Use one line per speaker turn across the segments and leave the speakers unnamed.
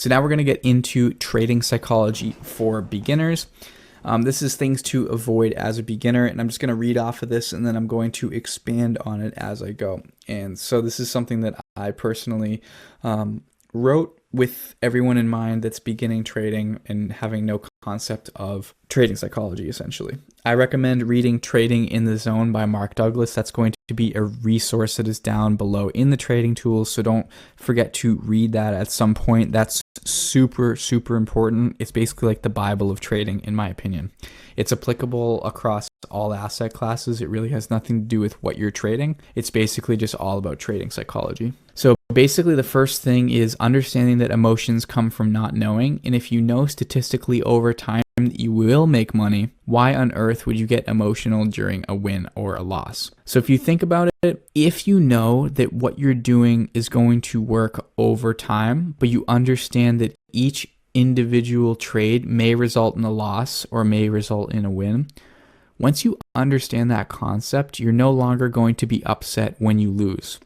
So now we're going to get into trading psychology for beginners. This is things to avoid as a beginner, and I'm just going to read off of this and then I'm going to expand on it as I go. And so this is something that I personally wrote with everyone in mind that's beginning trading and having no concept of trading psychology, essentially. I recommend reading Trading in the Zone by Mark Douglas. That's going to be a resource that is down below in the trading tools, so don't forget to read that at some point. That's super, super important. It's basically like the Bible of trading, in my opinion. It's applicable across all asset classes. It really has nothing to do with what you're trading. It's basically just all about trading psychology. So basically the first thing is understanding that emotions come from not knowing. And if you know statistically over time that you will make money, why on earth would you get emotional during a win or a loss? So if you think about it, if you know that what you're doing is going to work over time, but you understand that each individual trade may result in a loss or may result in a win, once you understand that concept, you're no longer going to be upset when you lose.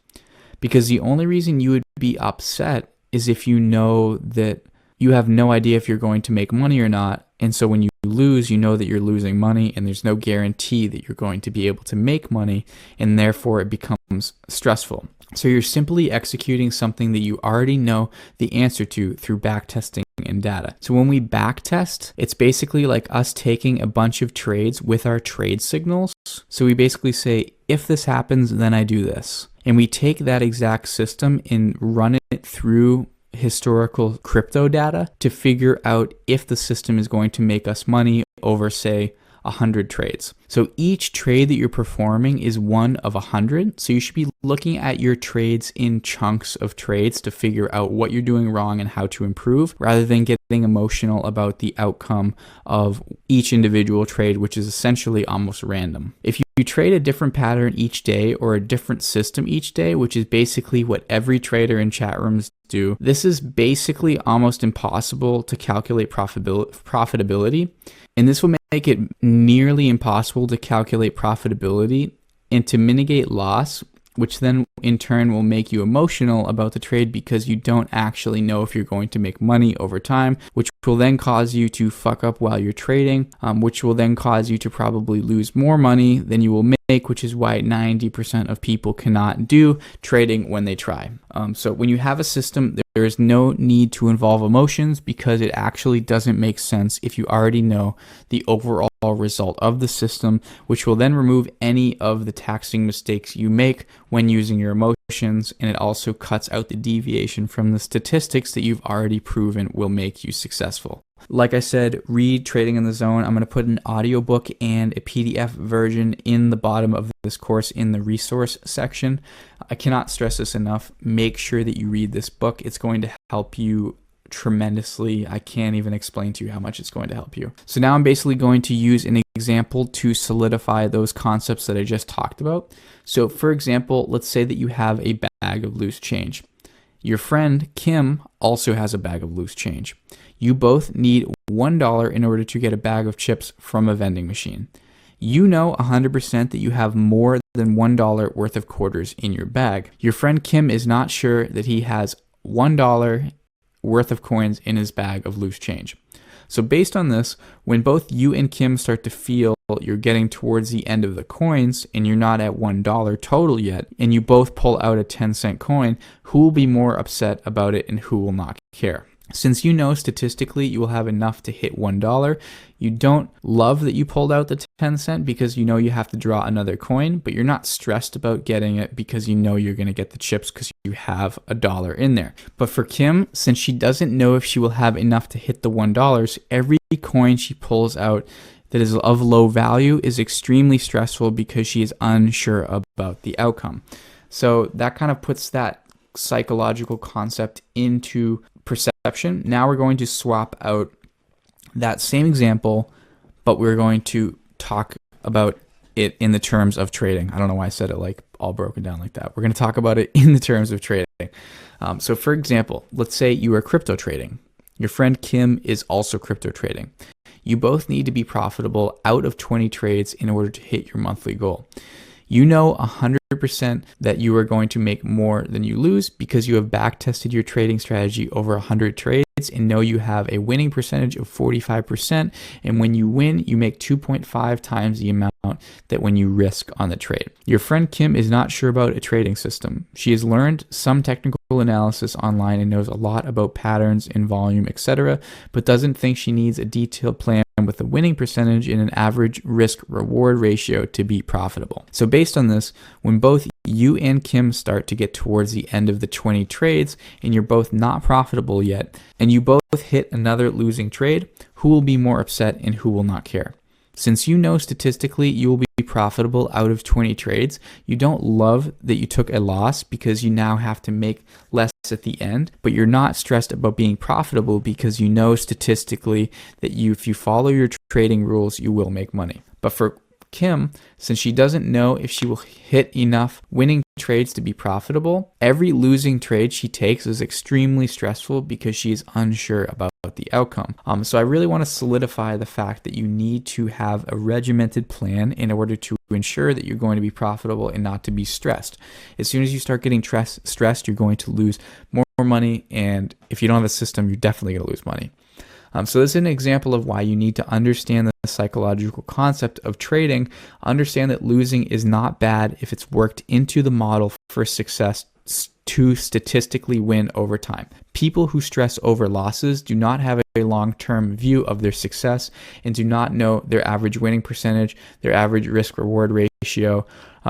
Because the only reason you would be upset is if you know that you have no idea if you're going to make money or not. And so when you lose, you know that you're losing money and there's no guarantee that you're going to be able to make money, and therefore it becomes stressful. So you're simply executing something that you already know the answer to through backtesting and data. So when we backtest, it's basically like us taking a bunch of trades with our trade signals. So we basically say, if this happens, then I do this. And we take that exact system and run it through historical crypto data to figure out if the system is going to make us money over, say, 100 trades. So each trade that you're performing is one of 100. So you should be looking at your trades in chunks of trades to figure out what you're doing wrong and how to improve, rather than getting emotional about the outcome of each individual trade, which is essentially almost random. If you trade a different pattern each day or a different system each day, which is basically what every trader in chat rooms do, this is basically almost impossible to calculate profitability. And this will make it nearly impossible to calculate profitability and to mitigate loss, which then in turn will make you emotional about the trade because you don't actually know if you're going to make money over time, which will then cause you to fuck up while you're trading, which will then cause you to probably lose more money than you will make, which is why 90% of people cannot do trading when they try. So when you have a system, there is no need to involve emotions because it actually doesn't make sense if you already know the overall result of the system, which will then remove any of the taxing mistakes you make when using your emotions, and it also cuts out the deviation from the statistics that you've already proven will make you successful. Like I said, read Trading in the Zone. I'm going to put an audiobook and a PDF version in the bottom of this course in the resource section. I cannot stress this enough. Make sure that you read this book. It's going to help you tremendously. I can't even explain to you how much it's going to help you. So now I'm basically going to use an example to solidify those concepts that I just talked about. So for example, let's say that you have a bag of loose change. Your friend Kim also has a bag of loose change. You both need $1 in order to get a bag of chips from a vending machine. You know 100% that you have more than $1 worth of quarters in your bag. Your friend Kim is not sure that he has $1 worth of coins in his bag of loose change. So based on this, when both you and Kim start to feel you're getting towards the end of the coins and you're not at $1 total yet, and you both pull out a 10-cent coin, who will be more upset about it and who will not care? Since you know statistically you will have enough to hit $1, you don't love that you pulled out the 10 cent because you know you have to draw another coin, but you're not stressed about getting it because you know you're going to get the chips because you have $1 in there. But for Kim, since she doesn't know if she will have enough to hit the $1, every coin she pulls out that is of low value is extremely stressful because she is unsure about the outcome. So that kind of puts that psychological concept into perception. Now we're going to swap out that same example, but we're going to talk about it in the terms of trading. I don't know why I said it like all broken down like that. We're going to talk about it in the terms of trading. So for example, let's say you are crypto trading. Your friend Kim is also crypto trading. You both need to be profitable out of 20 trades in order to hit your monthly goal. You know 100% that you are going to make more than you lose because you have back tested your trading strategy over 100 trades and know you have a winning percentage of 45%. And when you win, you make 2.5 times the amount that when you risk on the trade. Your friend Kim is not sure about a trading system. She has learned some technical analysis online and knows a lot about patterns and volume, etc., but doesn't think she needs a detailed plan with a winning percentage and an average risk reward ratio to be profitable. So based on this, when both you and Kim start to get towards the end of the 20 trades and you're both not profitable yet, and you both hit another losing trade, who will be more upset and who will not care? Since you know statistically you will be profitable out of 20 trades, you don't love that you took a loss because you now have to make less at the end, but you're not stressed about being profitable because you know statistically that if you follow your trading rules, you will make money. But for Kim, since she doesn't know if she will hit enough winning trades to be profitable, every losing trade she takes is extremely stressful because she is unsure about the outcome. So I really want to solidify the fact that you need to have a regimented plan in order to ensure that you're going to be profitable and not to be stressed. As soon as you start getting stressed, you're going to lose more money, and if you don't have a system, you're definitely going to lose money. So this is an example of why you need to understand the psychological concept of trading. Understand that losing is not bad if it's worked into the model for success to statistically win over time. People who stress over losses do not have a long-term view of their success and do not know their average winning percentage, their average risk-reward ratio,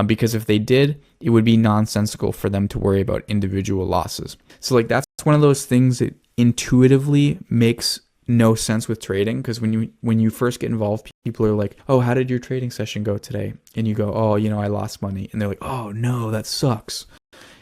because if they did, it would be nonsensical for them to worry about individual losses. So that's one of those things that intuitively makes no sense with trading, because when you first get involved, people are like, oh, how did your trading session go today? And you go, oh, I lost money. And they're like, oh no, that sucks.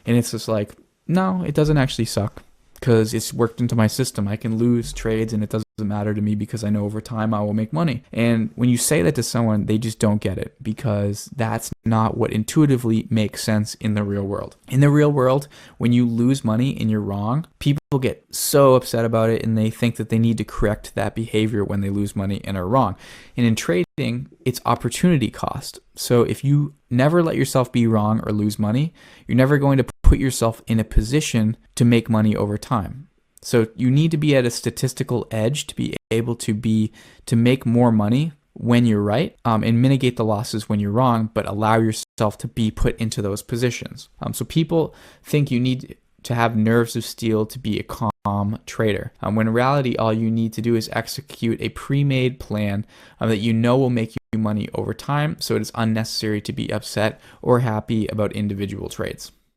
And it's just like, no, it doesn't actually suck because it's worked into my system. I can lose trades and it doesn't matter to me because I know over time I will make money. And when you say that to someone, they just don't get it because that's not what intuitively makes sense in the real world. In the real world, when you lose money and you're wrong, people get so upset about it and they think that they need to correct that behavior when they lose money and are wrong. And in trading, it's opportunity cost. So if you never let yourself be wrong or lose money, you're never going to put yourself in a position to make money over time. So you need to be at a statistical edge to be able to make more money when you're right, and mitigate the losses when you're wrong, but allow yourself to be put into those positions. So people think you need to have nerves of steel to be a calm trader, when in reality all you need to do is execute a pre-made plan that you know will make you money over time, so it is unnecessary to be upset or happy about individual trades.